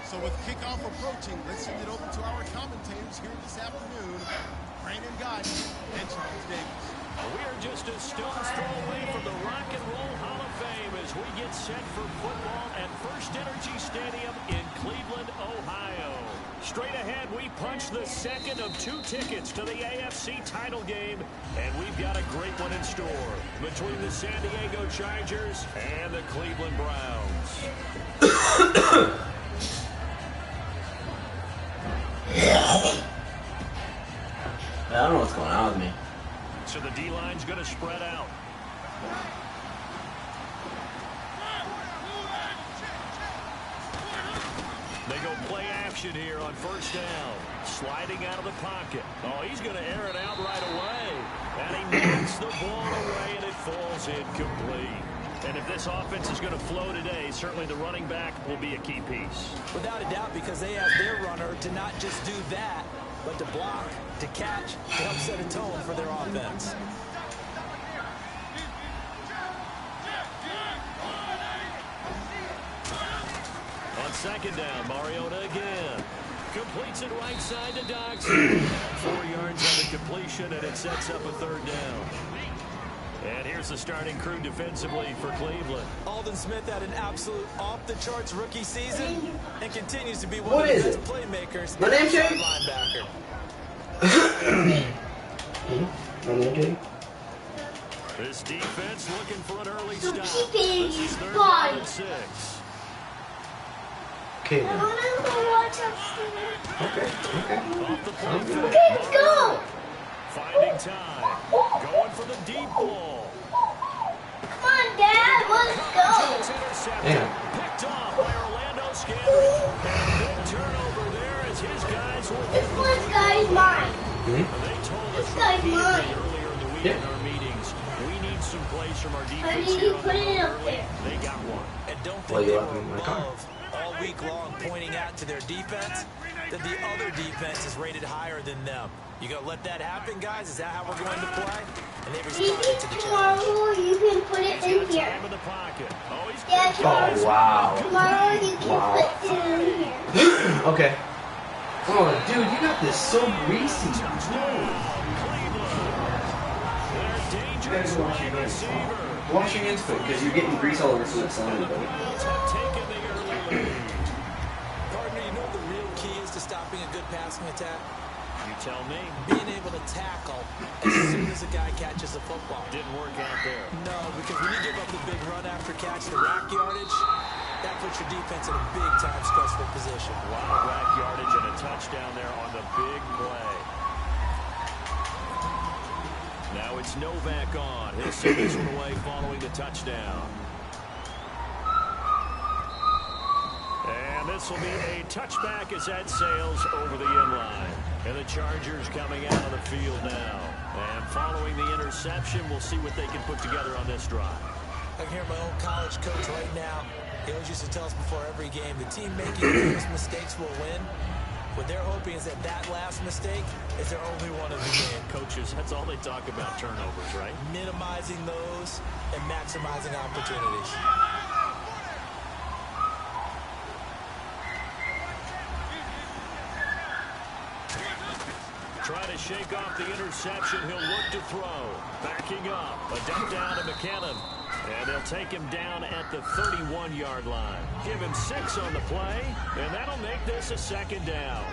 So with kickoff approaching, let's send it over to our commentators here this afternoon, Brandon Gotti and Charles Davis. We are just a stone's throw away from the Rock and Roll Hall of Fame as we get set for football at First Energy Stadium in Cleveland, Ohio. Straight ahead, we punch the second of 2 tickets to the AFC title game, and we've got a great one in store between the San Diego Chargers and the Cleveland Browns. I don't know what's going on with me. So the D-line's going to spread out. They go play action here on first down. Sliding out of the pocket. Oh, he's going to air it out right away. And he knocks the ball away, and it falls incomplete. And if this offense is going to flow today, certainly the running back will be a key piece. Without a doubt, because they ask their runner to not just do that, but to block, to catch, to help set a tone for their offense. On second down, Mariota again. Completes it right side to Dodson. 4 yards on the completion, and it sets up a third down. And here's the starting crew defensively for Cleveland. Alden Smith had an absolute off-the-charts rookie season and continues to be one of the best playmakers. My name's Jay. Linebacker. This defense looking for an early stop. This is 3rd and 6. Okay. I want to go watch Okay. Off the play fake. Okay, let's go. Finding time. Going for the deep ball. Come on, Dad, let's go. Yeah. Picked off by Orlando Scandrick. And a big turnover there as his guys were. This one guy's mine. They told us This guy's mine. earlier in the week in our meetings, we need some plays from our How defense did here you on put the it ball up early. there? They got one. And don't Well, think you they left were me in my car. above all week long pointing out to their defense that the other defense is rated higher than them. You gonna let that happen, guys? Is that how we're going to play? And they responded to the challenge. Tomorrow you can put it in here. Time in the pocket. Oh, he's Yeah, Oh, wow. tomorrow you can put it in here. Okay. Oh, dude, you got this so greasy. Their dangerous wide receiver. Wash your hands quick, because you're getting grease all over the slime. Have taken the early lead. Partner, you know what the real key is to stopping a good passing attack? You tell me. Being able to tackle as soon as a guy catches the football. Didn't work out there. No, because when you give up the big run after catch, the rack yardage, that puts your defense in a big-time stressful position. A lot of rack yardage and a touchdown there on the big play. Now it's Novak on. He'll send this one away following the touchdown. And this will be a touchback as that sails over the inline. And the Chargers coming out of the field now. And following the interception, we'll see what they can put together on this drive. I can hear my own college coach right now. He always used to tell us before every game, the team making the most mistakes will win. What they're hoping is that that last mistake is their only one of the game. Coaches, that's all they talk about, turnovers, right? Minimizing those and maximizing opportunities. Try to shake off the interception. He'll look to throw. Backing up. A dump down to McKinnon. And they'll take him down at the 31-yard line. Give him 6 on the play, and that'll make this a second down.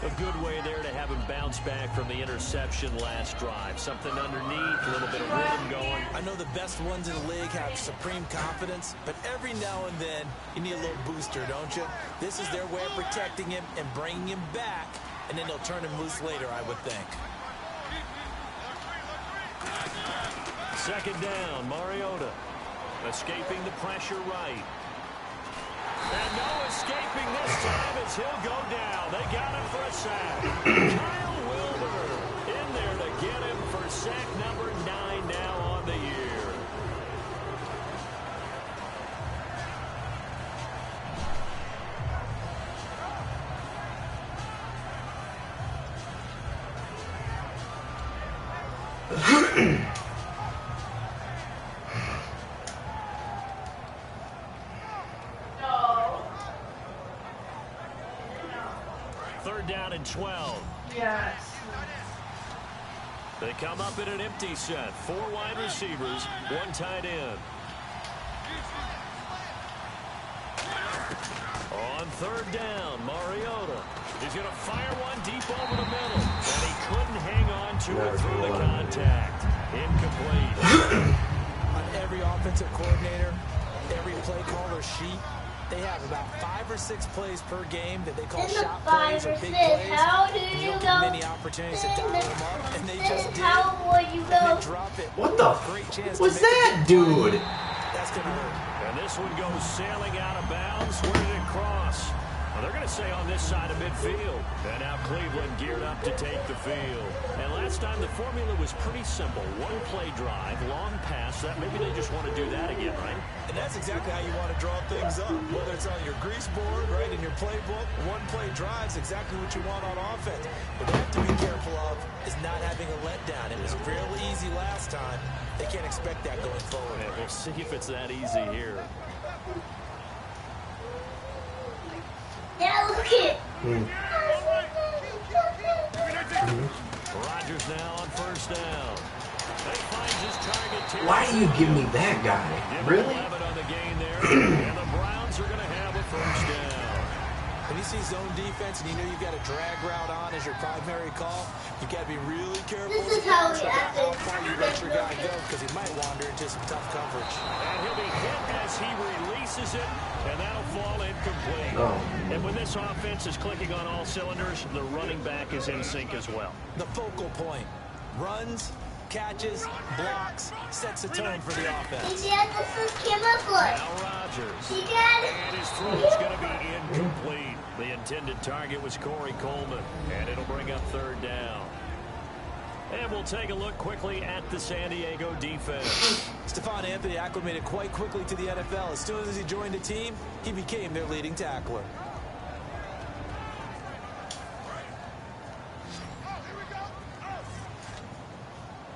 A good way there to have him bounce back from the interception last drive. Something underneath, a little bit of rhythm going. I know the best ones in the league have supreme confidence, but every now and then you need a little booster, don't you? This is their way of protecting him and bringing him back, and then they'll turn him loose later, I would think. Second down, Mariota. Escaping the pressure right. And no escaping this time as he'll go down. They got him for a sack. Kyle Wilder in there to get him for sack number 9 now on the year. 3rd down and 12. Yes. They come up in an empty set. 4 wide receivers, 1 tight end. On 3rd down, Mariota. He's going to fire one deep over the middle. And he couldn't hang on to it through the contact. Incomplete. On every offensive coordinator, every play caller sheet, they have about 5 or 6 plays per game that they call shot plays or big plays. How do And you don't go? get many opportunities to dial them up, and they just did. How would you And go? they drop it. What the Great chance f was to make that, a big play. dude? That's going to hurt. And this one goes sailing out of bounds. Where did it cross? Well, they're going to say on this side of midfield. And now Cleveland geared up to take the field. And last time the formula was pretty simple. 1 play drive, long pass. That maybe they just want to do that again, right? And that's exactly how you want to draw things up. Whether it's on your grease board, right, in your playbook, 1 play drive is exactly what you want on offense. What they have to be careful of is not having a letdown. It was real easy last time. They can't expect that going forward. And we'll see if it's that easy here. Now look it. Rodgers now on 1st down. They finds his target. Why do you give me that guy? Really? 11 on the gain there. And the Browns are going to have a 1st down. When you see zone defense and you know you've got a drag route on as your primary call, you've got to be really careful This is how we about act how it. far you let your guy go because he might wander into some tough coverage. And he'll be hit as he releases it, and that'll fall incomplete. Oh. And when this offense is clicking on all cylinders, the running back is in sync as well. The focal point. Runs, catches, blocks, sets the tone for the offense. See, Dad, this is camouflage. Now Rodgers. See, Dad? And his throw is going to be incomplete. The intended target was Corey Coleman, and it'll bring up 3rd down. And we'll take a look quickly at the San Diego defense. Stephon Anthony acclimated quite quickly to the NFL. As soon as he joined the team, he became their leading tackler.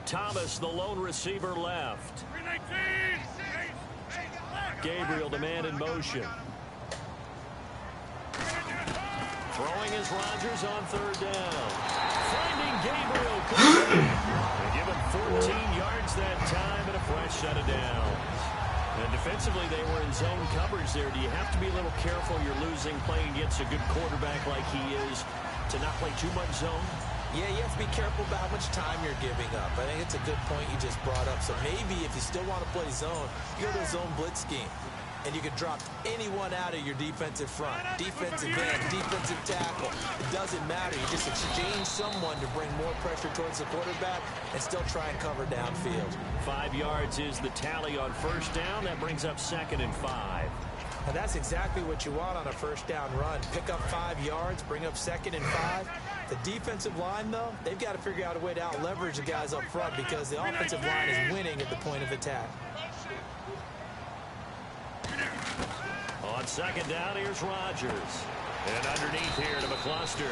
Thomas, the lone receiver, left. Gabriel, the man in motion. Throwing is Rodgers on 3rd down. Finding Gabriel. They give him 14 yards that time and a fresh set of downs. And defensively, they were in zone coverage there. Do you have to be a little careful you're losing playing against a good quarterback like he is to not play too much zone? Yeah, you have to be careful about how much time you're giving up. I think it's a good point you just brought up. So maybe if you still want to play zone, you go to a zone blitz scheme. And you can drop anyone out of your defensive front. Defensive end, defensive tackle. It doesn't matter. You just exchange someone to bring more pressure towards the quarterback and still try and cover downfield. 5 yards is the tally on 1st down. That brings up 2nd and 5. Now that's exactly what you want on a 1st down run. Pick up 5 yards, bring up 2nd and 5. The defensive line, though, they've got to figure out a way to out-leverage the guys up front because the offensive line is winning at the point of attack. On 2nd down, here's Rodgers. And underneath here to McCluster.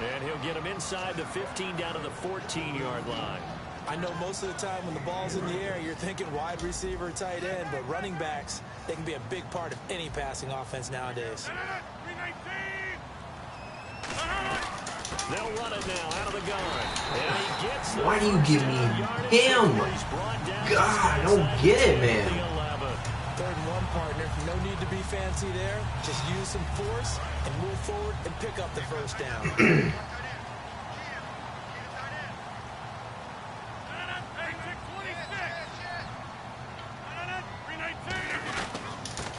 And he'll get him inside the 15 down to the 14-yard line. I know most of the time when the ball's in the air, you're thinking wide receiver, tight end, but running backs, they can be a big part of any passing offense nowadays. They'll run it now out of the gun. And he gets the Why do you give me him? God, I don't get it, man. 3rd and 1, partner. No need to be fancy there. Just use some force and move forward and pick up the 1st down.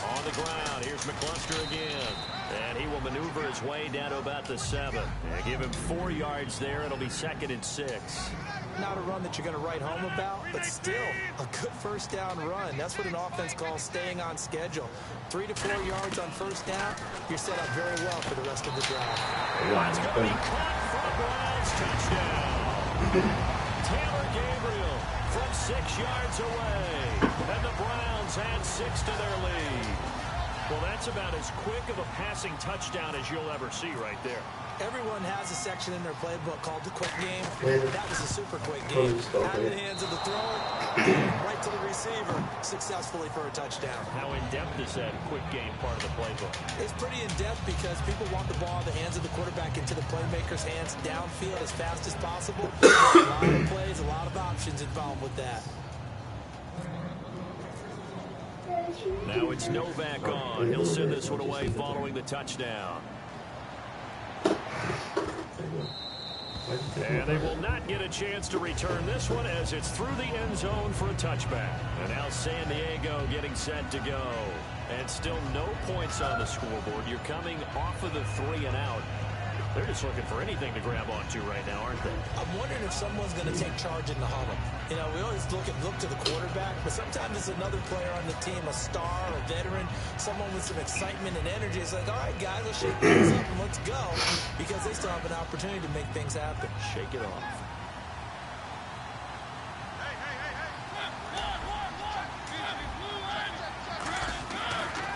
On the ground, here's McCluster again. And he will maneuver his way down to about the 7. And give him 4 yards there. It'll be 2nd and 6. Not a run that you're going to write home about, but still a good 1st down run. That's what an offense calls staying on schedule. 3 to 4 yards on 1st down, you're set up very well for the rest of the drive. It's going to be caught for a Browns touchdown. Taylor Gabriel from 6 yards away. And the Browns add 6 to their lead. Well, that's about as quick of a passing touchdown as you'll ever see right there. Everyone has a section in their playbook called the quick game. That was a super quick game. Out of the hands of the thrower, right to the receiver, successfully for a touchdown. How in-depth is that quick game part of the playbook? It's pretty in-depth because people want the ball in the hands of the quarterback into the playmaker's hands downfield as fast as possible. A lot of plays, a lot of options involved with that. Now it's Novak on. He'll send this one away following the touchdown. And they will not get a chance to return this one as it's through the end zone for a touchback. And now San Diego getting set to go. And still no points on the scoreboard. You're coming off of the 3 and out. They're just looking for anything to grab onto right now, aren't they? I'm wondering if someone's going to take charge in the huddle. You know, we always look to the quarterback, but sometimes it's another player on the team, a star, a veteran, someone with some excitement and energy. It's like, all right, guys, let's shake things up and let's go, because they still have an opportunity to make things happen. Shake it off.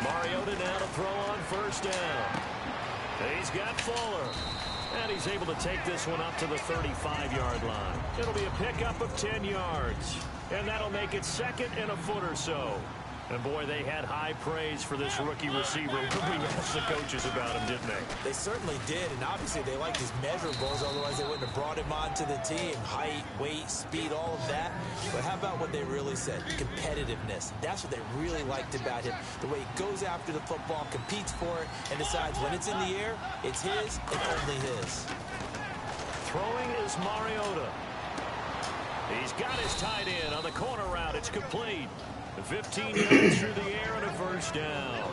Mariota now to throw on first down. He's got Fuller. And he's able to take this one up to the 35-yard line. It'll be a pickup of 10 yards. And that'll make it second and a foot or so. And, boy, they had high praise for this rookie receiver when we asked the coaches about him, didn't they? They certainly did, and obviously they liked his measurables, otherwise they wouldn't have brought him onto the team. Height, weight, speed, all of that. But how about what they really said? Competitiveness. That's what they really liked about him. The way he goes after the football, competes for it, and decides when it's in the air, it's his and only his. Throwing is Mariota. He's got his tight end on the corner route. It's complete. 15 yards through the air and a first down.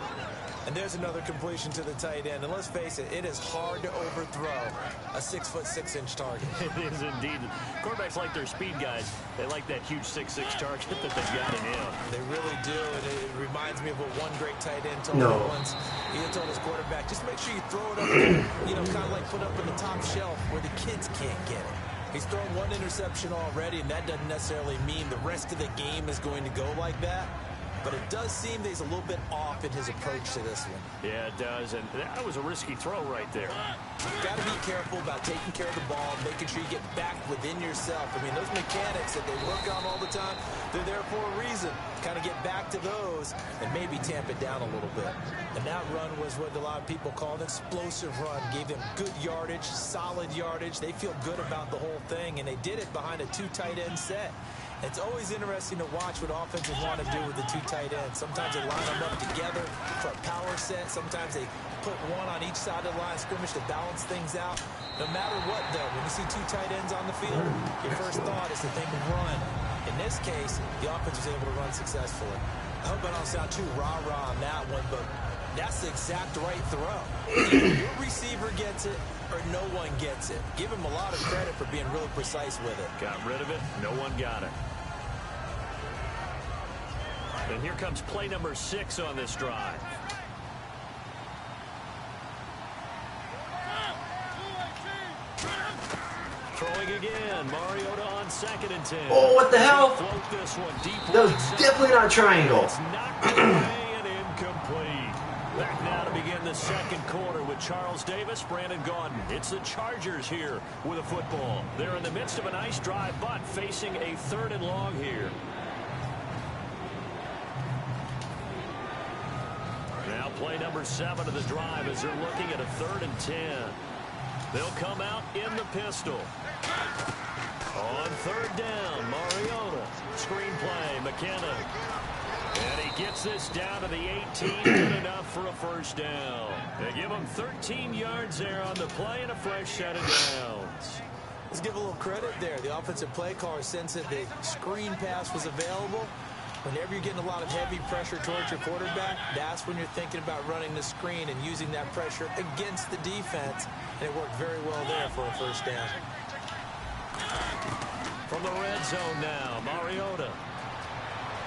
And there's another completion to the tight end. And let's face it, it is hard to overthrow a 6'6" target. It is indeed. Quarterbacks like their speed guys. They like that huge 6'6" target that they've got in him. They really do. And it reminds me of what one great tight end told me once. He told his quarterback, just make sure you throw it up, you know, kind of like put up on the top shelf where the kids can't get it. He's thrown one interception already, and that doesn't necessarily mean the rest of the game is going to go like that. But it does seem that he's a little bit off in his approach to this one. Yeah, it does, and that was a risky throw right there. You've got to be careful about taking care of the ball, making sure you get back within yourself. I mean, those mechanics that they work on all the time, they're there for a reason. Kind of get back to those and maybe tamp it down a little bit. And that run was what a lot of people call an explosive run. Gave them good yardage, solid yardage. They feel good about the whole thing, and they did it behind a 2 tight end set. It's always interesting to watch what offenses want to do with the 2 tight ends. Sometimes they line them up together for a power set. Sometimes they put one on each side of the line of scrimmage to balance things out. No matter what, though, when you see 2 tight ends on the field, your first thought is to think of run. In this case, the offense was able to run successfully. I hope I don't sound too rah-rah on that one, but that's the exact right throw. Either your receiver gets it or no one gets it. Give him a lot of credit for being really precise with it. Got rid of it. No one got it. And here comes play number 6 on this drive. Throwing again. Mariota on 2nd and 10. Oh, what the hell? Float this one deep. That was definitely not a triangle. It's knocked away and incomplete. Back now to begin the second quarter with Charles Davis, Brandon Gaudin. It's the Chargers here with a football. They're in the midst of a nice drive, but facing a 3rd and long here. Now play number 7 of the drive as they're looking at a 3rd and 10. They'll come out in the pistol. On 3rd down, Mariota. Screen play, McKinnon. And he gets this down to the 18, good enough for a first down. They give him 13 yards there on the play and a fresh set of downs. Let's give a little credit there. The offensive play caller sensed that the screen pass was available. Whenever you're getting a lot of heavy pressure towards your quarterback, that's when you're thinking about running the screen and using that pressure against the defense. And it worked very well there for a first down. From the red zone now, Mariota.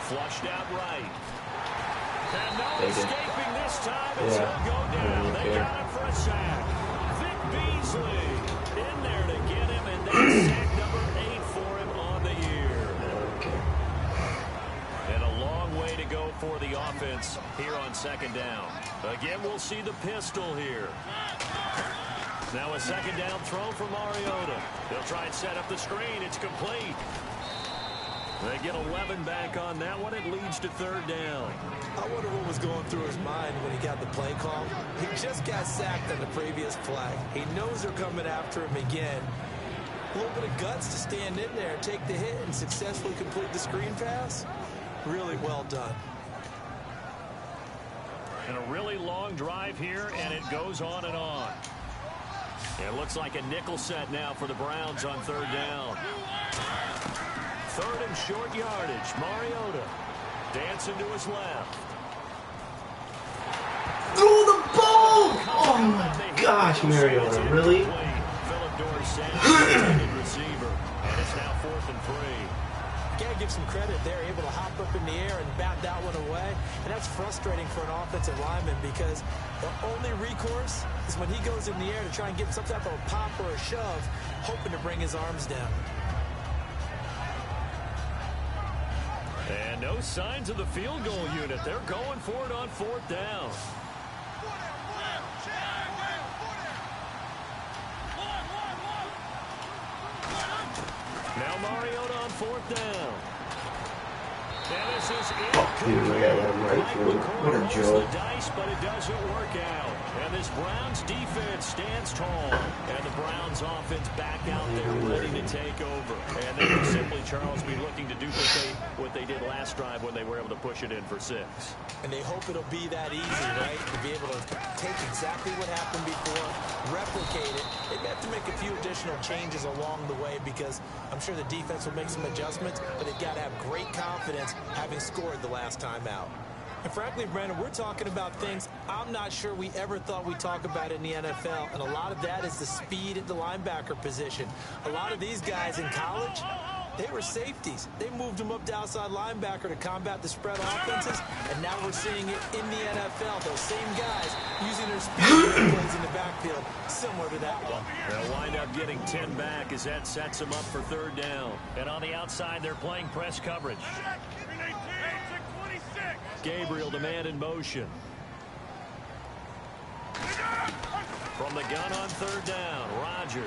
Flushed out right. And no escaping this time as he'll go down. They got him for a sack. Vic Beasley in there to get him, and that's sack number 8 for him on the year. And a long way to go for the offense here on second down. Again, we'll see the pistol here. Now a second down throw for Mariota. They'll try and set up the screen. It's complete. They get 11 back on that one. It leads to third down. I wonder what was going through his mind when he got the play call. He just got sacked on the previous play. He knows they're coming after him again. A little bit of guts to stand in there, take the hit, and successfully complete the screen pass. Really well done. And a really long drive here, and it goes on and on. It looks like a nickel set now for the Browns on third down. Third and short yardage. Mariota dancing to his left. Throw the ball! Oh my gosh, Mariota, really? Philip Dorsett, receiver, and it's now 4th and 3. Gotta give some credit there, able to hop up in the air and bat that one away. And that's frustrating for an offensive lineman because the only recourse is when he goes in the air to try and get some type of a pop or a shove, hoping to bring his arms down. And no signs of the field goal unit. They're going for it on 4th down. Now Mariota on 4th down. And this is Dude, look at that right through. What a joke. The dice, but it doesn't work out. And this Browns defense stands tall. And the Browns offense back out there ready to take over. And they will simply, Charles, be looking to duplicate what they did last drive when they were able to push it in for 6. And they hope it'll be that easy, right? To be able to take exactly what happened before, replicate it. They have to make a few additional changes along the way because I'm sure the defense will make some adjustments, but they've got to have great confidence having scored the last time out. And frankly, Brandon, we're talking about things I'm not sure we ever thought we'd talk about in the NFL, and a lot of that is the speed at the linebacker position. A lot of these guys in college, they were safeties. They moved them up to outside linebacker to combat the spread offenses, and now we're seeing it in the NFL. Those same guys using their speed plays in the backfield, similar to that one. They'll wind up getting 10 back as that sets them up for third down. And on the outside, they're playing press coverage. Gabriel, the man in motion. From the gun on third down, Rodgers.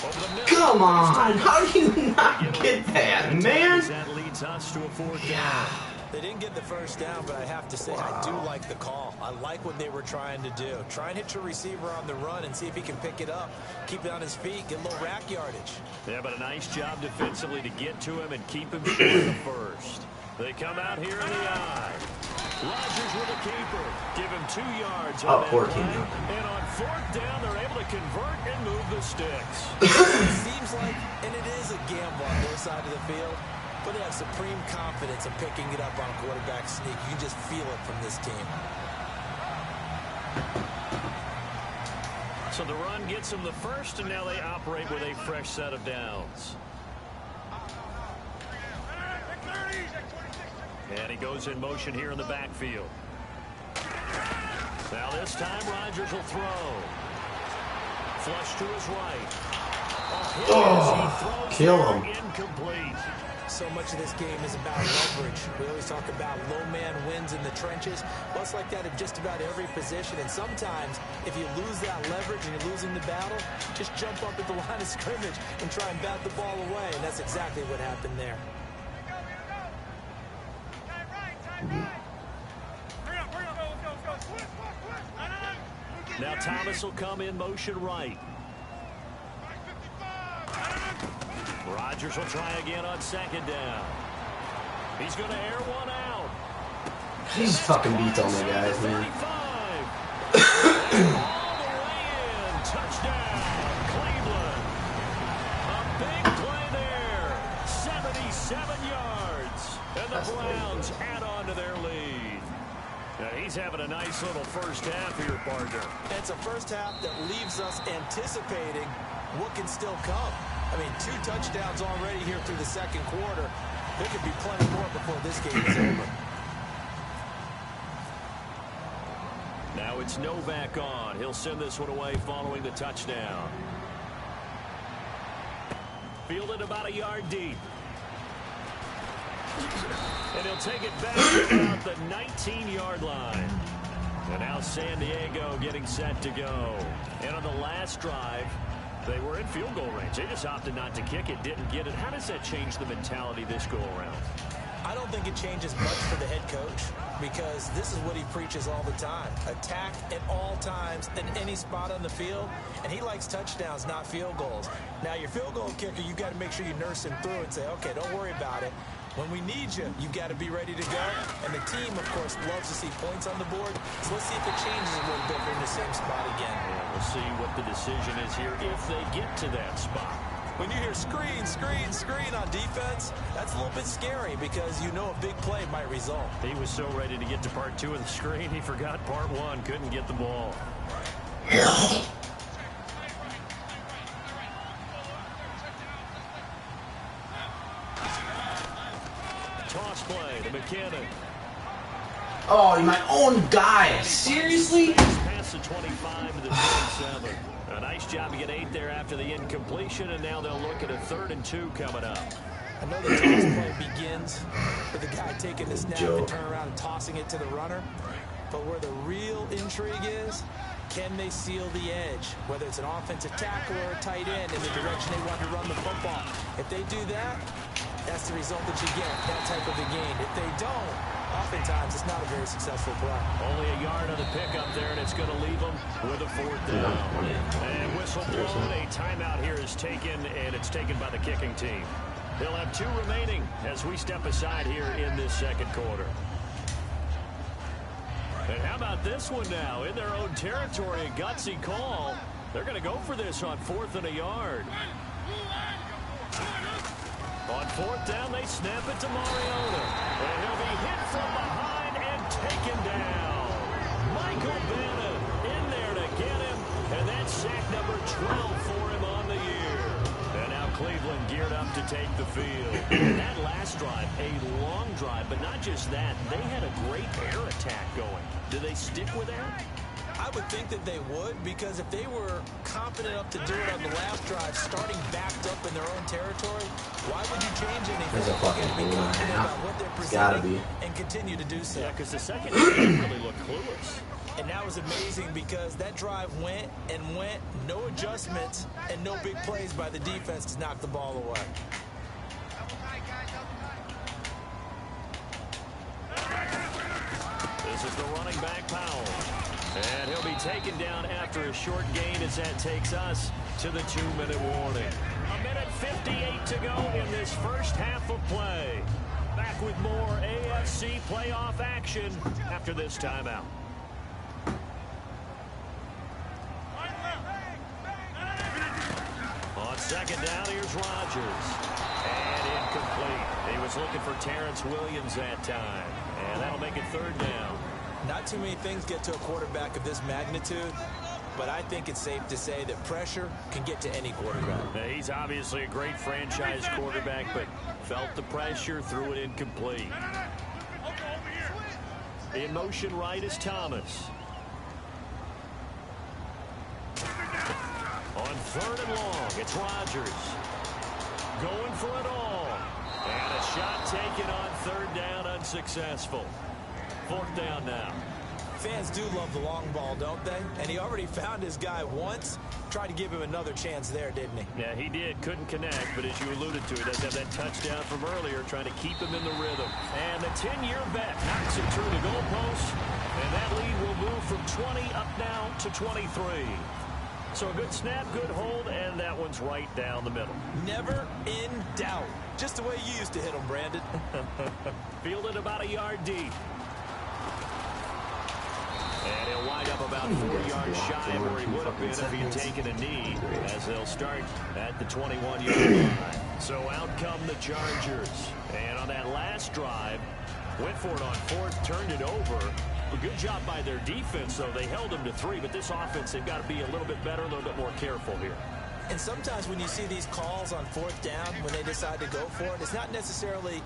Over the middle. Come on, how do you not get that, man? That leads us to a 4th down. They didn't get the first down, but I have to say, I do like the call. I like what they were trying to do. Try and hit your receiver on the run and see if he can pick it up. Keep it on his feet, get a little rack yardage. Yeah, but a nice job defensively to get to him and keep him short of the first. They come out here in the eye. Rodgers with a keeper. Give him 2 yards on that 14. play. And on 4th down, they're able to convert and move the sticks. It seems like, and it is a gamble on their side of the field, but they have supreme confidence in picking it up on quarterback sneak. You can just feel it from this team. So the run gets them the first, and now they operate with a fresh set of downs. And he goes in motion here in the backfield. Now this time Rodgers will throw. Flush to his right. Oh, kill him. Incomplete. So much of this game is about leverage. We always talk about low man wins in the trenches. Well, it's like that in just about every position. And sometimes, if you lose that leverage and you're losing the battle, just jump up at the line of scrimmage and try and bat the ball away. And that's exactly what happened there. Now Thomas will come in motion right. Rodgers will try again on second down. He's going to air one out. He's fucking beats all my guys, man. All the way in. Touchdown, Cleveland. A big play there. 77 yards. And the Browns add on to their lead. Now he's having a nice little first half here, partner. It's a first half that leaves us anticipating what can still come. I mean, 2 touchdowns already here through the second quarter. There could be plenty more before this game is over. Now it's Novak on. He'll send this one away following the touchdown. Fielded about a yard deep. And he'll take it back to about the 19-yard line. And now San Diego getting set to go. And on the last drive, they were in field goal range. They just opted not to kick it, didn't get it. How does that change the mentality this go around? I don't think it changes much for the head coach because this is what he preaches all the time. Attack at all times in any spot on the field, and he likes touchdowns, not field goals. Now, your field goal kicker, you got to make sure you nurse him through and say, okay, don't worry about it. When we need you, you've got to be ready to go. And the team, of course, loves to see points on the board. So let's see if it changes a little bit. They're in the same spot again. Yeah, we'll see what the decision is here if they get to that spot. When you hear screen, screen, screen on defense, that's a little bit scary because you know a big play might result. He was so ready to get to part 2 of the screen, he forgot part 1, couldn't get the ball. Toss play to McKinnon. Oh, you're my own guy. Seriously? Pass the 25 to the 27. A nice job to get 8 there after the incompletion, and now they'll look at a 3rd and 2 coming up. I know the toss play begins with the guy taking the snap and turn around and tossing it to the runner. But where the real intrigue is, can they seal the edge, whether it's an offensive tackle or a tight end in the direction they want to run the football? If they do that, that's the result that you get, that type of a gain. If they don't, oftentimes it's not a very successful play. Only a yard on the pickup there, and it's going to leave them with a 4th down. And whistle blown, a timeout here is taken, and it's taken by the kicking team. They'll have 2 remaining as we step aside here in this second quarter. And how about this one now? In their own territory, a gutsy call. They're going to go for this on 4th and a yard. On 4th down, they snap it to Mariota. And he'll be hit from behind and taken down. Michael Bannon in there to get him. And that's sack number 12 for him on the year. And now Cleveland geared up to take the field. And that last drive, a long drive, but not just that. They had a great air attack going. Do they stick with that? I would think that they would, because if they were confident enough to do it on the last drive, starting backed up in their own territory, why would you change anything? There's a fucking be goal confident now. about what they're It's gotta presenting be. and continue to do so. Yeah, because the second didn't really look clueless. And that was amazing because that drive went and went, no adjustments and no big plays by the defense to knock the ball away. This is the running back, Powell. And he'll be taken down after a short gain as that takes us to the 2-minute warning. 1:58 to go in this first half of play. Back with more AFC playoff action after this timeout. On 2nd down, here's Rodgers. And incomplete. He was looking for Terrence Williams that time. And that'll make it 3rd down. Not too many things get to a quarterback of this magnitude, but I think it's safe to say that pressure can get to any quarterback. Now, he's obviously a great franchise quarterback, but felt the pressure, threw it incomplete. In motion right is Thomas. On 3rd and long, it's Rodgers. Going for it all. And a shot taken on 3rd down, unsuccessful. 4th down now. Fans do love the long ball, don't they? And he already found his guy once. Tried to give him another chance there, didn't he? Yeah, he did. Couldn't connect, but as you alluded to, he does have that touchdown from earlier, trying to keep him in the rhythm. And the 10-year bet knocks it through the goalpost, and that lead will move from 20 up now to 23. So a good snap, good hold, and that one's right down the middle. Never in doubt. Just the way you used to hit them, Brandon. Fielded about a yard deep. And he'll wind up about 4 yards shy of where he would have been if he had taken a knee, as they'll start at the 21-yard line. So out come the Chargers. And on that last drive, went for it on 4th, turned it over. A good job by their defense, though. They held them to 3, but this offense, they've got to be a little bit better, a little bit more careful here. And sometimes when you see these calls on 4th down, when they decide to go for it, it's not necessarily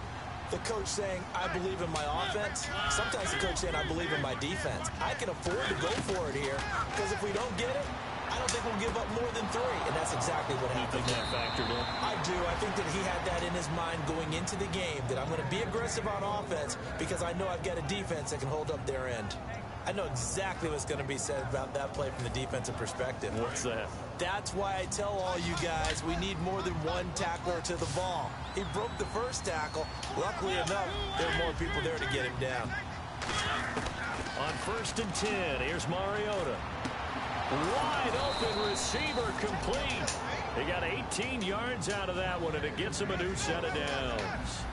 the coach saying, I believe in my offense. Sometimes the coach saying, I believe in my defense. I can afford to go for it here, because if we don't get it, I I don't think we'll give up more than 3, and that's exactly what happened. You think that factored in? I do. I think that he had that in his mind going into the game, that I'm going to be aggressive on offense because I know I've got a defense that can hold up their end. I know exactly what's going to be said about that play from the defensive perspective. What's that? That's why I tell all you guys we need more than one tackler to the ball. He broke the first tackle. Luckily enough, there were more people there to get him down. On 1st and 10, here's Mariota. Wide open receiver complete. He got 18 yards out of that one, and it gets him a new set of downs.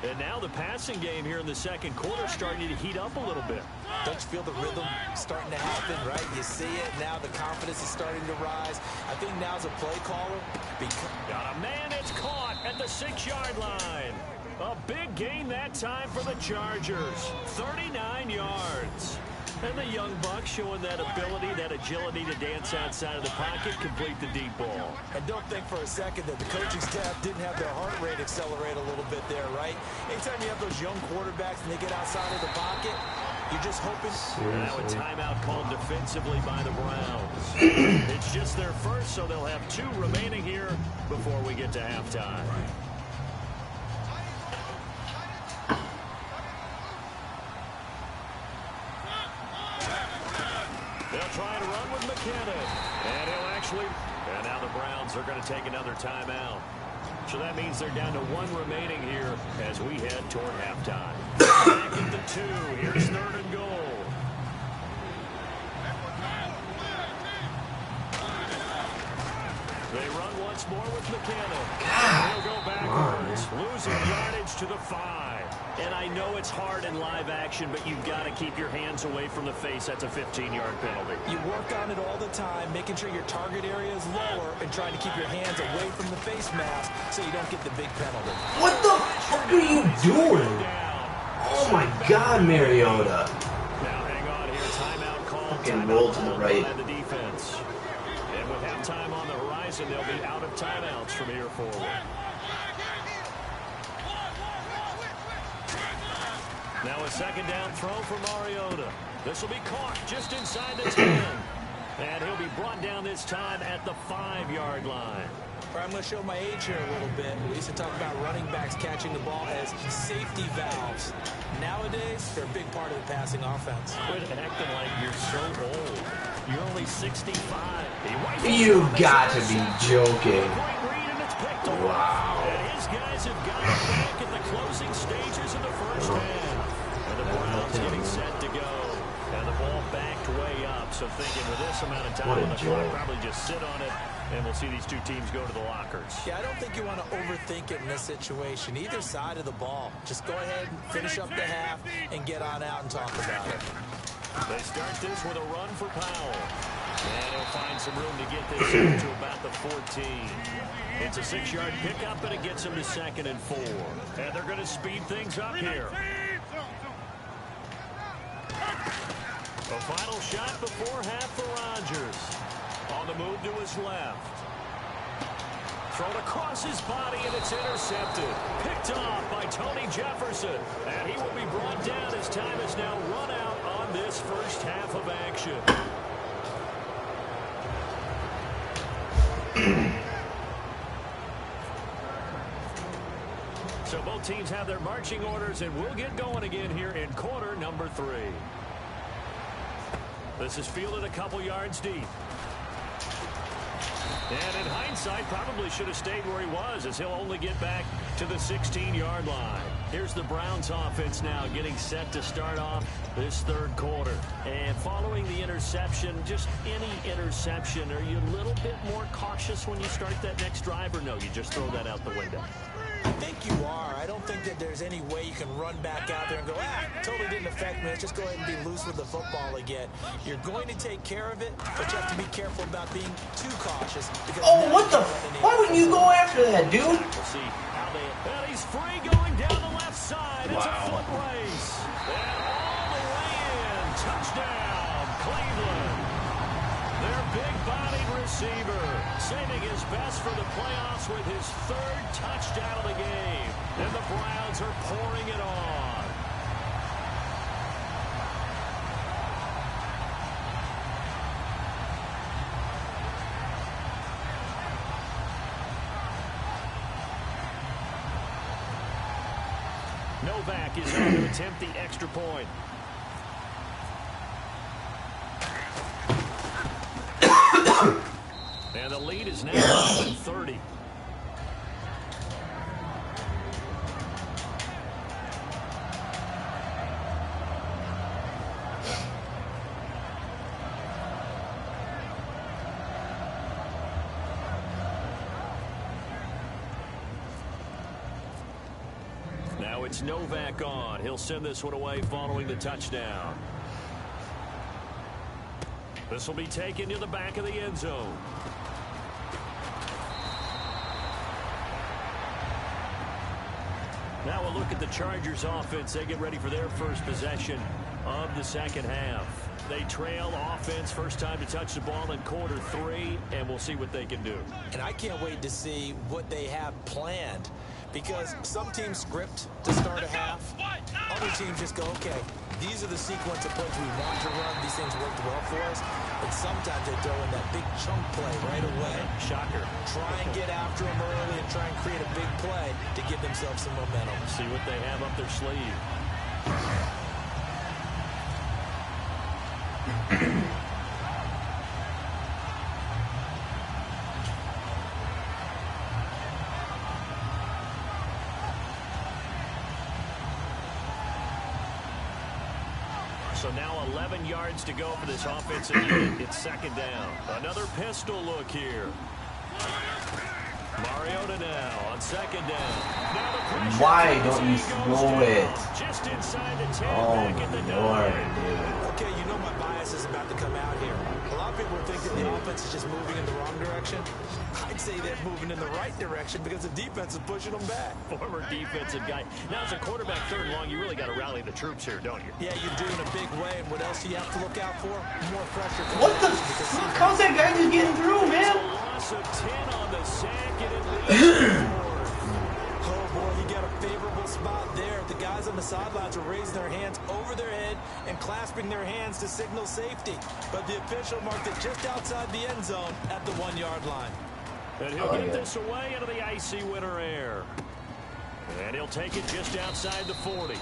And now the passing game here in the second quarter starting to heat up a little bit. Don't you feel the rhythm starting to happen, right? You see it. Now the confidence is starting to rise. I think now's a play caller. Got a man, it's caught at the 6-yard line. A big gain that time for the Chargers. 39 yards. And the young buck showing that ability, that agility to dance outside of the pocket, complete the deep ball. And don't think for a second that the coaching staff didn't have their heart rate accelerate a little bit there, right? Anytime you have those young quarterbacks and they get outside of the pocket, you're just hoping. Now a timeout called defensively by the Browns. It's just their first, so they'll have 2 remaining here before we get to halftime. They'll try and run with McKinnon. And he'll actually... And now the Browns are going to take another timeout. So that means they're down to 1 remaining here as we head toward halftime. Back at the 2. Here's 3rd and goal. They run once more with McKinnon. He'll go backwards, losing yardage to the 5. And I know it's hard in live action, but you've got to keep your hands away from the face. That's a 15-yard penalty. You work on it all the time, making sure your target area is lower and trying to keep your hands away from the face mask so you don't get the big penalty. What the fuck are you doing? Oh my God, Mariota. Now hang on here. Timeout call. Fucking roll to the right. By the defense. And with halftime on the horizon, they'll be out of timeouts from here forward. Now a 2nd down throw for Mariota. This will be caught just inside the 10. And he'll be brought down this time at the 5-yard line. I'm going to show my age here a little bit. We used to talk about running backs catching the ball as safety valves. Nowadays, they're a big part of the passing offense. Quit acting like you're so old. You're only 65. You got to be joking. Wow. And his guys have got it back in the closing stages of the first half. And the Browns getting set to go. And the ball backed way up. So thinking with this amount of time on the clock, probably just sit on it. And we'll see these 2 teams go to the lockers. Yeah, I don't think you want to overthink it in this situation. Either side of the ball. Just go ahead and finish up the half and get on out and talk about it. They start this with a run for Powell. And he'll find some room to get this up to about the 14. It's a 6-yard pickup, but it gets him to 2nd and 4. And they're going to speed things up here. A final shot before half for Rodgers. On the move to his left. Thrown across his body, and it's intercepted. Picked off by Tony Jefferson. And he will be brought down as time is now run out on this first half of action. So both teams have their marching orders, and we'll get going again here in quarter number 3. This is fielded a couple yards deep. And in hindsight, probably should have stayed where he was, as he'll only get back to the 16-yard line. Here's the Browns offense now getting set to start off this 3rd quarter. And following the interception, just any interception, are you a little bit more cautious when you start that next drive, or no, you just throw that out the window? I think you are. I don't think that there's any way you can run back out there and go, totally didn't affect me. Let's just go ahead and be loose with the football again. You're going to take care of it, but you have to be careful about being too cautious. Oh, what the? Why wouldn't you go after that, dude? We'll see how they... And he's free going down the left side. It's a foot race. And all the way in. Touchdown, Cleveland. Their big-bodied receiver saving his best for the playoffs with his 3rd touchdown of the game. And the Browns are pouring it on. Novak is on to attempt the extra point. And the lead is now 30. Now it's Novak on. He'll send this one away following the touchdown. This will be taken to the back of the end zone. Now we'll look at the Chargers offense. They get ready for their first possession of the second half. They trail offense, first time to touch the ball in quarter 3, and we'll see what they can do. And I can't wait to see what they have planned, because some teams script to start a half. Other teams just go, okay, these are the sequence of plays we want to run. These things worked well for us. And sometimes they throw in that big chunk play right away. Shocker. Try and get after them early and try and create a big play to give themselves some momentum. See what they have up their sleeve. So now 11 yards to go for this offensive unit. It's second down. Another pistol look here. Mariota now on second down. Now the pressure. Why don't you throw it? Just inside the 10, Oh back at the my Lord, 9. dude. Okay, you know my bias is about to come out here. A lot of people think that the offense is just moving in the wrong direction. I'd say they're moving in the right direction because the defense is pushing them back. Former defensive guy. Now as a quarterback third and long, you really got to rally the troops here, don't you? Yeah, you do in a big way. And what else do you have to look out for? More pressure. What the fuck? How's that guy just getting through, man? Loss of 10 on the sack, and it leads. Oh, boy, you got a favorable spot there. The guys on the sidelines are raising their hands over their head and clasping their hands to signal safety. But the official marked it just outside the end zone at the 1-yard line. And he'll get this away into the icy winter air. And he'll take it just outside the 40.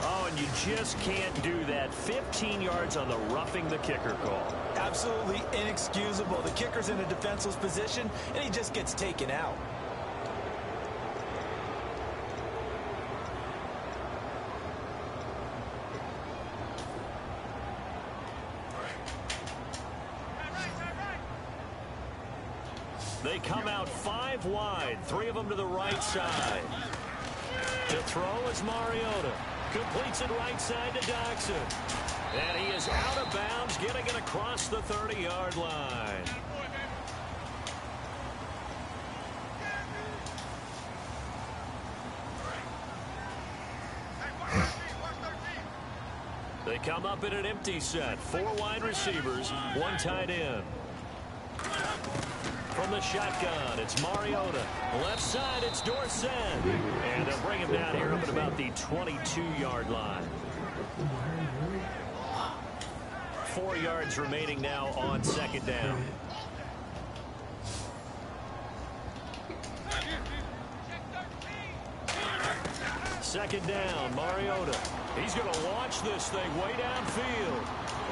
Oh, and you just can't do that. 15 yards on the roughing the kicker call. Absolutely inexcusable. The kicker's in a defenseless position, and he just gets taken out. They come out 5 wide, 3 of them to the right side. To throw is Mariota. Completes it right side to Doxson. And he is out of bounds, getting it across the 30-yard line. They come up in an empty set. 4 wide receivers, 1 tight end. From the shotgun, it's Mariota. Left side, it's Dorsett. And they'll bring him down here up at about the 22-yard line. 4 yards remaining now on second down. Second down, Mariota. He's going to launch this thing way downfield.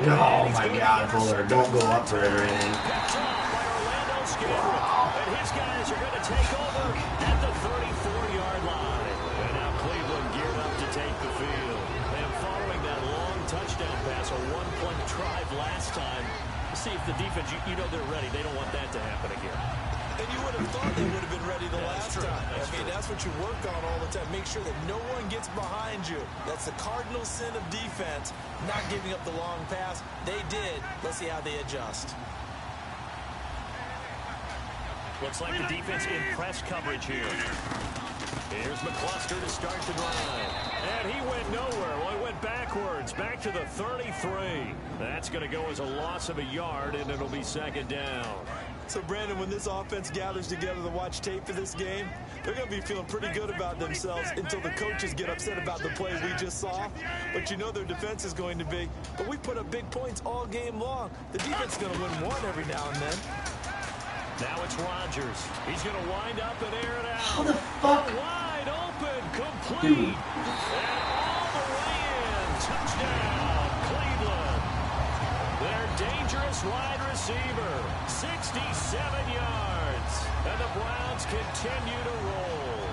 Oh my God, Fuller, don't go up for it or anything. Picked off by Orlando Scandrick. And his guys are going to take over at the 34-yard line. And now Cleveland geared up to take the field. And following that long touchdown pass, a 1-play drive last time, see if the defense, you know they're ready. They don't want that to happen again. And you would have thought they would have been ready the last time. I mean, that's what you work on all the time. Make sure that no one gets behind you. That's the cardinal sin of defense, not giving up the long pass. They did. Let's see how they adjust. Looks like the defense in press coverage here. Here's McCluster to start the drive. And he went nowhere. Well, he went backwards, back to the 33. That's going to go as a loss of a yard, and it'll be second down. So, Brandon, when this offense gathers together to watch tape for this game, they're going to be feeling pretty good about themselves until the coaches get upset about the play we just saw. But you know their defense is going to be. But we put up big points all game long. The defense is going to win one every now and then. Now it's Rodgers. He's going to wind up and air it out. How the fuck? Wide open. Complete. And all the way in. Touchdown, Cleveland. Their dangerous wide receiver, 67 yards. And the Browns continue to roll.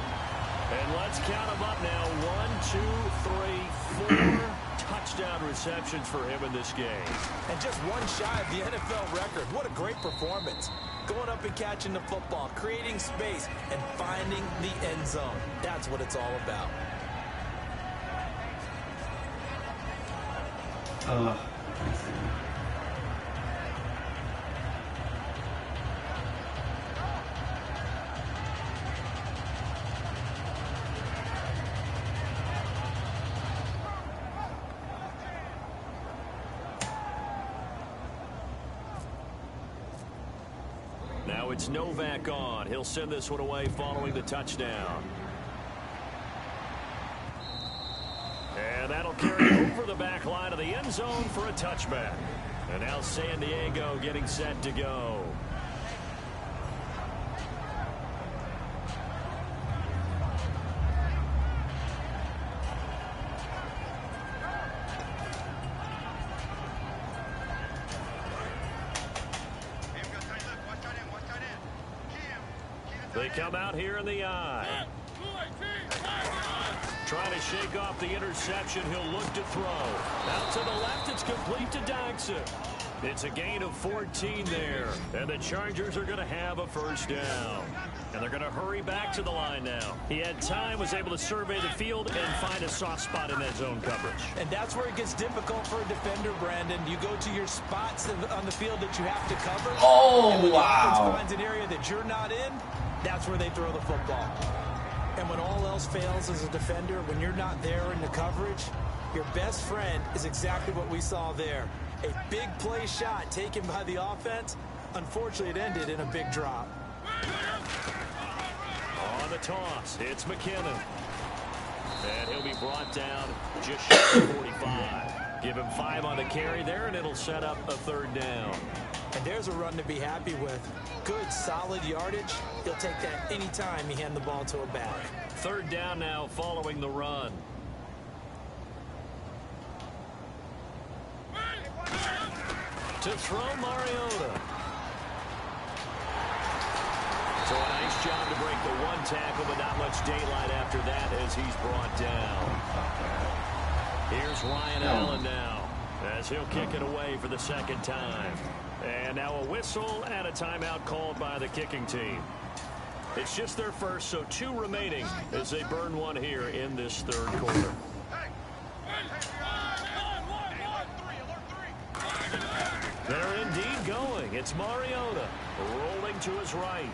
And let's count them up now. 1, 2, 3, 4 touchdown receptions for him in this game. And just one shy of the NFL record. What a great performance. Going up and catching the football, creating space, and finding the end zone. That's what it's all about. Now it's Novak on. He'll send this one away following the touchdown. And that'll carry over the back line of the end zone for a touchback. And now San Diego getting set to go. They come out here in the eye. Trying to shake off the interception. He'll look to throw. Out to the left. It's complete to Dodson. It's a gain of 14 there. And the Chargers are going to have a first down. And they're going to hurry back to the line now. He had time, was able to survey the field and find a soft spot in that zone coverage. And that's where it gets difficult for a defender, Brandon. You go to your spots on the field that you have to cover. Oh, and when wow. the offense finds an area that you're not in, that's where they throw the football. And when all else fails as a defender, when you're not there in the coverage, your best friend is exactly what we saw there. A big play shot taken by the offense. Unfortunately, it ended in a big drop. On the toss, it's McKinnon. And he'll be brought down just short of 45. Give him 5 on the carry there, and it'll set up a third down. And there's a run to be happy with. Good, solid yardage. He'll take that anytime you hand the ball to a back. Third down now following the run. To throw Mariota. So a nice job to break the one tackle, but not much daylight after that as he's brought down. Here's Ryan Allen now as he'll kick it away for the second time. And now a whistle and a timeout called by the kicking team. It's just their first, so 2 remaining as they burn one here in this third quarter. They're indeed going. It's Mariota rolling to his right.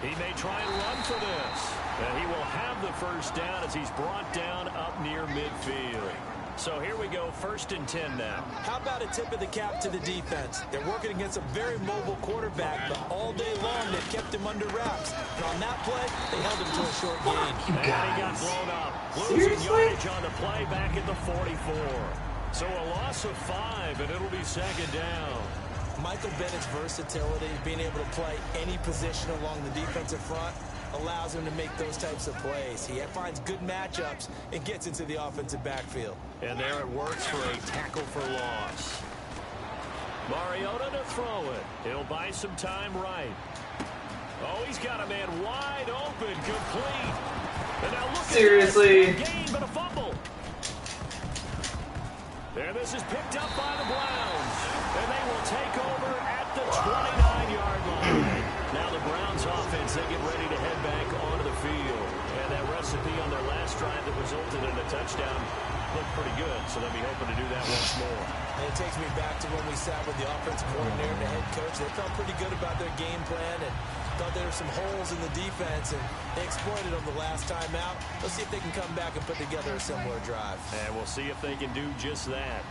He may try and run for this. And he will have the first down as he's brought down up near midfield. So here we go, 1st and 10 now. How about a tip of the cap to the defense? They're working against a very mobile quarterback, but all day long they've kept him under wraps. And on that play, they held him to a short gain. And he got blown up. Losing yardage on the play back at the 44. So a loss of 5, and it'll be second down. Michael Bennett's versatility, being able to play any position along the defensive front, allows him to make those types of plays. He finds good matchups and gets into the offensive backfield. And there it works for a tackle for loss. Mariota to throw it. He'll buy some time right. Oh, he's got a man wide open, complete. And now look Seriously? At this. Gain, but a fumble. And this is picked up by the Browns. And they will take over at the 29-yard line. Now the Browns offense, they get ready to head back onto the field. And that recipe on their last drive that resulted in a touchdown looked pretty good. So they'll be hoping to do that once more. And it takes me back to when we sat with the offensive coordinator and the head coach. They felt pretty good about their game plan and thought there were some holes in the defense, and they exploited them the last time out. Let's see if they can come back and put together a similar drive. And we'll see if they can do just that.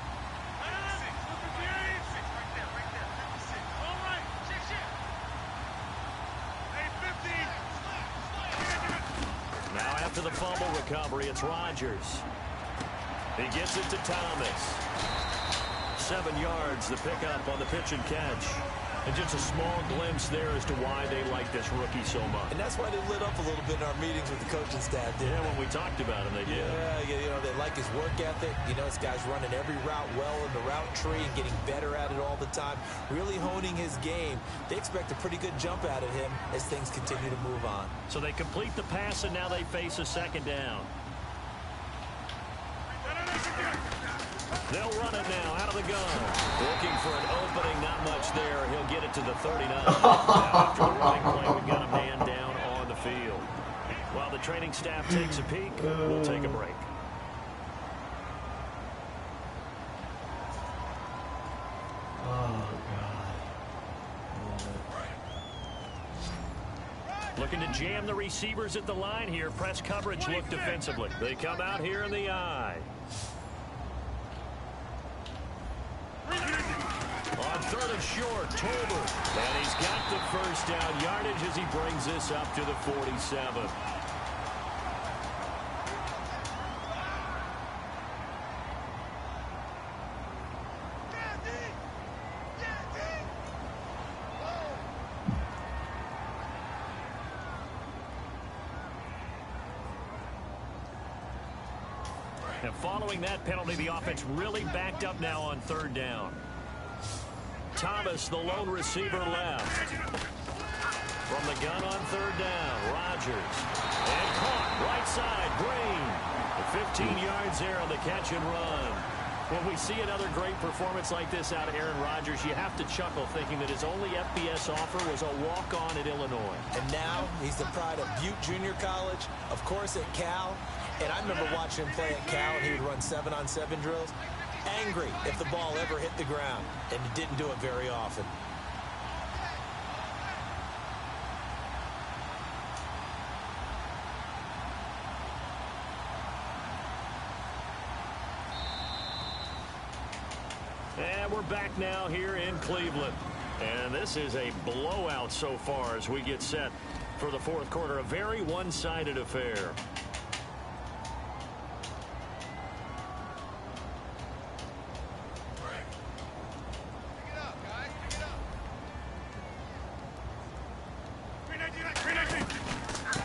Now after the fumble recovery, it's Rodgers. He gets it to Thomas. 7 yards, the pickup on the pitch and catch. And just a small glimpse there as to why they like this rookie so much. And that's why they lit up a little bit in our meetings with the coaching staff. Yeah, when we talked about him, they did. Yeah, they like his work ethic. This guy's running every route well in the route tree and getting better at it all the time, really honing his game. They expect a pretty good jump out of him as things continue to move on. So they complete the pass, and now they face a second down. They'll run it now out of the gun. Looking for an opening, not much there. He'll get it to the 39. After the running play, we've got a man down on the field. While the training staff takes a peek, we'll take a break. Oh, God. Looking to jam the receivers at the line here. Press coverage look defensively. They come out here in the eye. On third and short, Tolbert. And he's got the first down yardage as he brings this up to the 47. And following that penalty, the offense really backed up now on third down. Thomas, the lone receiver, left. From the gun on third down, Rodgers. And caught, right side, Green. 15 yards there on the catch and run. When we see another great performance like this out of Aaron Rodgers, you have to chuckle thinking that his only FBS offer was a walk-on at Illinois. And now he's the pride of Butte Junior College, of course at Cal. And I remember watching him play at Cal, and he would run 7-on-7 drills. Angry if the ball ever hit the ground, and he didn't do it very often. And we're back now here in Cleveland. And this is a blowout so far as we get set for the fourth quarter. A very one-sided affair.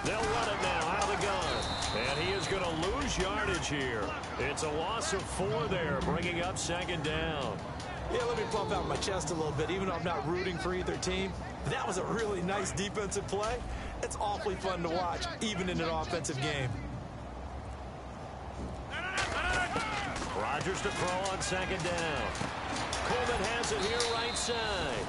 They'll run it now out of the gun. And he is going to lose yardage here. It's a loss of 4 there, bringing up second down. Yeah, let me pump out my chest a little bit, even though I'm not rooting for either team. That was a really nice defensive play. It's awfully fun to watch, even in an offensive game. Rodgers to throw on second down. Coleman has it here right side.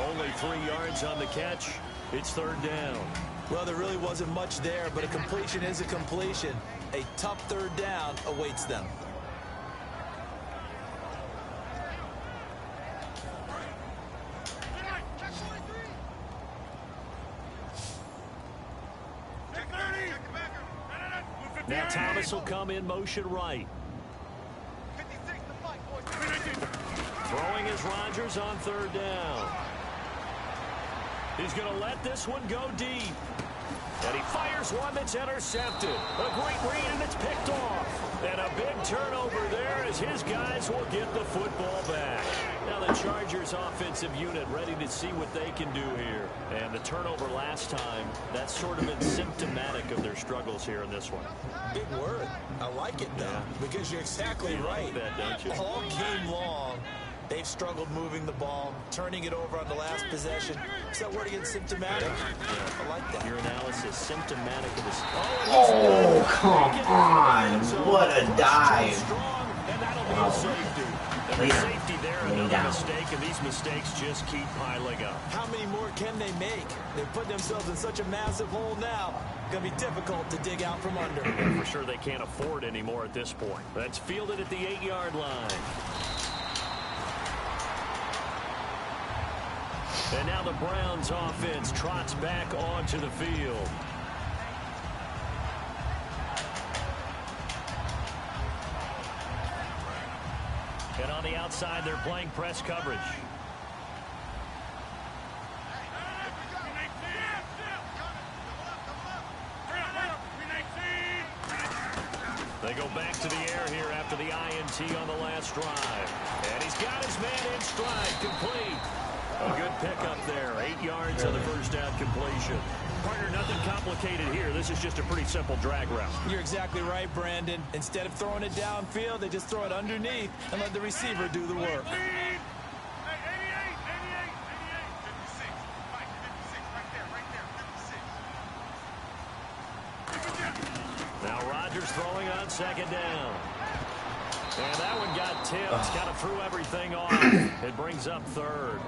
Only 3 yards on the catch. It's third down. Well, there really wasn't much there, but a completion is a completion. A tough third down awaits them. Now Thomas will come in motion right. Throwing is Rodgers on third down. He's going to let this one go deep. And he fires one that's intercepted. A great read, and it's picked off. And a big turnover there as his guys will get the football back. Now the Chargers offensive unit ready to see what they can do here. And the turnover last time, that's sort of been symptomatic of their struggles here in this one. Big word. I like it, though, because you're exactly right. Like that, don't you? All game long, they've struggled moving the ball, turning it over on the last possession. Is that word again, symptomatic? Yeah, I like that. Your analysis, symptomatic of this. Oh, come on. What a dive. And that'll be a safety. And Lay the down. safety there, Lay another down. mistake, and these mistakes just keep piling up. How many more can they make? They've put themselves in such a massive hole now. Going to be difficult to dig out from under. And for sure they can't afford anymore at this point. That's fielded at the 8-yard line. And now the Browns offense trots back onto the field. And on the outside, they're playing press coverage. They go back to the air here after the INT on the last drive. And he's got his man in stride, complete. A good pickup there. 8 yards on the first down completion. Partner, nothing complicated here. This is just a pretty simple drag route. You're exactly right, Brandon. Instead of throwing it downfield, they just throw it underneath and let the receiver do the work. Now Rodgers throwing on second down. And that one got tipped. Kind of threw everything off. It brings up third.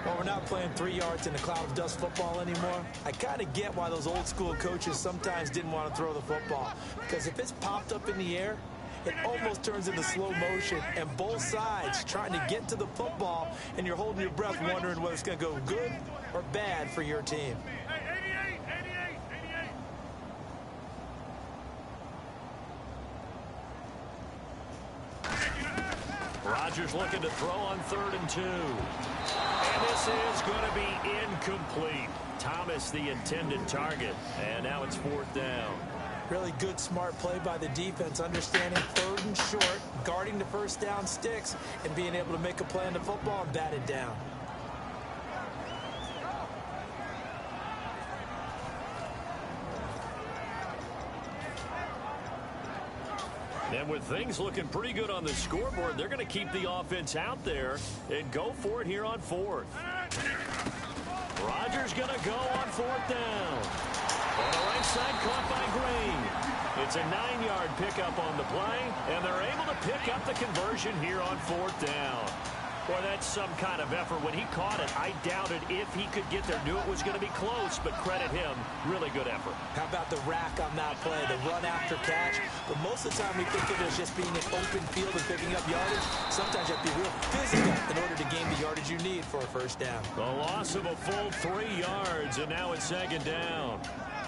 Well, we're not playing 3 yards in a cloud of dust football anymore. I kind of get why those old school coaches sometimes didn't want to throw the football. Because if it's popped up in the air, it almost turns into slow motion. And both sides trying to get to the football, and you're holding your breath wondering whether it's going to go good or bad for your team. Rodgers looking to throw on 3rd and 2. And this is going to be incomplete. Thomas the intended target. And now it's 4th down. Really good, smart play by the defense, understanding 3rd and short, guarding the first down sticks, and being able to make a play on the football and bat it down. And with things looking pretty good on the scoreboard, they're going to keep the offense out there and go for it here on 4th. Rodgers going to go on 4th down. On the right side, caught by Green. It's a 9-yard pickup on the play, and they're able to pick up the conversion here on 4th down. Boy, that's some kind of effort. When he caught it, I doubted if he could get there. Knew it was going to be close, but credit him. Really good effort. How about the rack on that play, the run after catch? But most of the time we think of it as just being an open field and picking up yardage. Sometimes you have to be real physical in order to gain the yardage you need for a first down. The loss of a full 3 yards, and now it's 2nd down.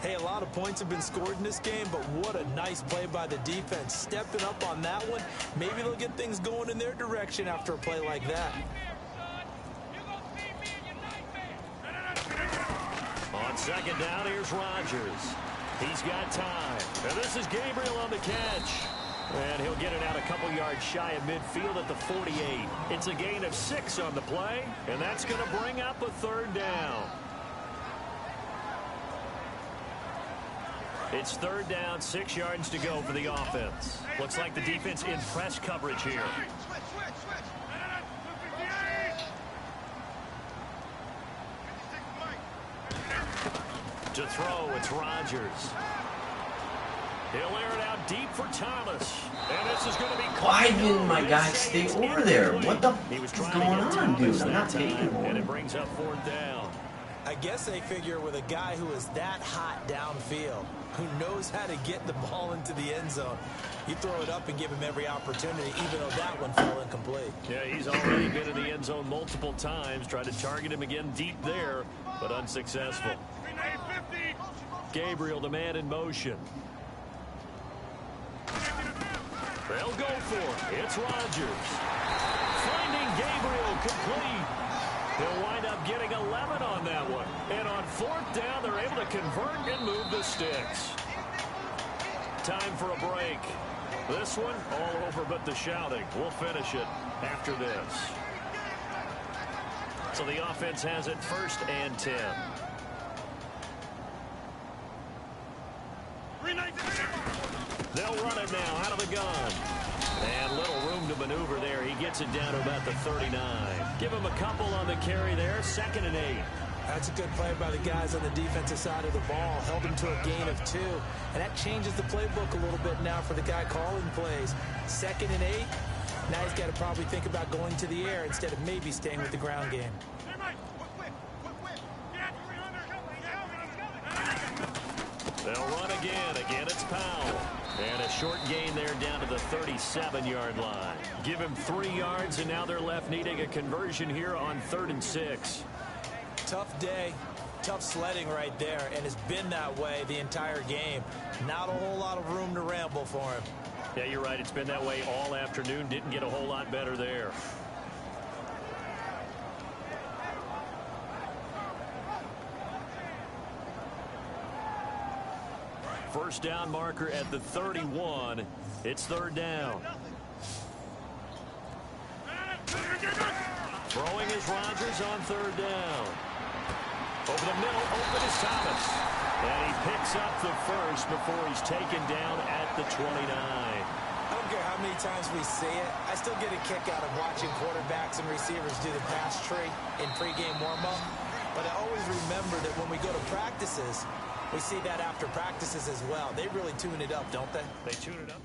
Hey, a lot of points have been scored in this game, but what a nice play by the defense. Stepping up on that one, maybe they'll get things going in their direction after a play like that. On 2nd down, here's Rodgers. He's got time. And this is Gabriel on the catch. And he'll get it out a couple yards shy of midfield at the 48. It's a gain of 6 on the play, and that's going to bring up a 3rd down. It's 3rd down, 6 yards to go for the offense. Looks like the defense in press coverage here. To throw, it's Rodgers. He'll air it out deep for Thomas. And this is going to be... Why didn't my guy stay over there? What the f*** is going on, dude? I'm not taking him. And it brings up 4th down. I guess they figure with a guy who is that hot downfield, who knows how to get the ball into the end zone, you throw it up and give him every opportunity, even though that one fell incomplete. Yeah, he's already been in the end zone multiple times, tried to target him again deep there, but unsuccessful. Gabriel, the man in motion. They'll go for it. It's Rodgers. Finding Gabriel complete. He'll wind up getting 11 on that one. And on 4th down, they're able to convert and move the sticks. Time for a break. This one, all over but the shouting. We'll finish it after this. So the offense has it 1st and 10. They'll run it now out of the gun. And little room to maneuver there. He gets it down to about the 39. Give him a couple on the carry there. 2nd and 8. That's a good play by the guys on the defensive side of the ball. Held him to a gain of 2. And that changes the playbook a little bit now for the guy calling plays. 2nd and 8. Now he's got to probably think about going to the air instead of maybe staying with the ground game. They'll run again. Again, it's Powell. And a short gain there down to the 37-yard line. Give him 3 yards, and now they're left needing a conversion here on 3rd and 6. Tough day, tough sledding right there, and it's been that way the entire game. Not a whole lot of room to ramble for him. Yeah, you're right. It's been that way all afternoon. Didn't get a whole lot better there. First down marker at the 31. It's 3rd down. Throwing is goes Rodgers on third down. Over the middle, open is Thomas. And he picks up the first before he's taken down at the 29. I don't care how many times we see it. I still get a kick out of watching quarterbacks and receivers do the pass tree in pregame warm-up. But I always remember that when we go to practices, we see that after practices as well. They really tune it up, don't they? They tune it up.